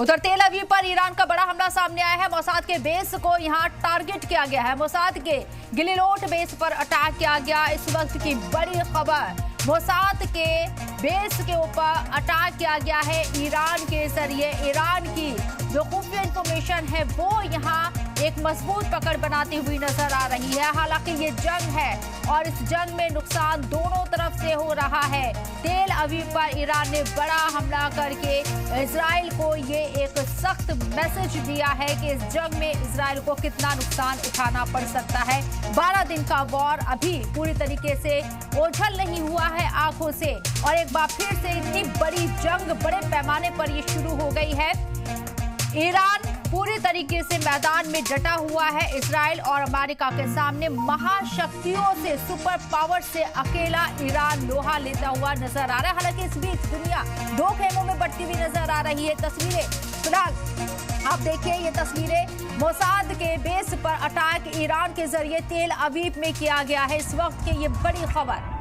उधर तेल अवीव पर ईरान का बड़ा हमला सामने आया है। मोसाद के बेस को यहां टारगेट किया गया है। मोसाद के गिलिलोट बेस पर अटैक किया गया। इस वक्त की बड़ी खबर, मोसाद के बेस के ऊपर अटैक किया गया है ईरान के जरिए। ईरान की जो खुफिया इंफॉर्मेशन है वो यहाँ एक मजबूत पकड़ बनाती हुई नजर आ रही है। हालांकि ये जंग है और इस जंग में नुकसान दोनों तरफ से हो रहा है। तेल अवीव पर ईरान ने बड़ा हमला करके इजराइल को ये एक सख्त मैसेज दिया है कि इस जंग में इजराइल को कितना नुकसान उठाना पड़ सकता है। 12 दिन का वॉर अभी पूरी तरीके से ओझल नहीं हुआ है आंखों से, और एक बार फिर से इतनी बड़ी जंग बड़े पैमाने पर ये शुरू हो गई है। ईरान पूरी तरीके से मैदान में डटा हुआ है। इजराइल और अमेरिका के सामने महाशक्तियों से, सुपर पावर से अकेला ईरान लोहा लेता हुआ नजर आ रहा है। हालांकि इस बीच दुनिया दो खेमों में बंटी हुई नजर आ रही है। तस्वीरें फिलहाल आप देखिए, ये तस्वीरें मोसाद के बेस पर अटैक ईरान के जरिए तेल अवीव में किया गया है। इस वक्त की ये बड़ी खबर।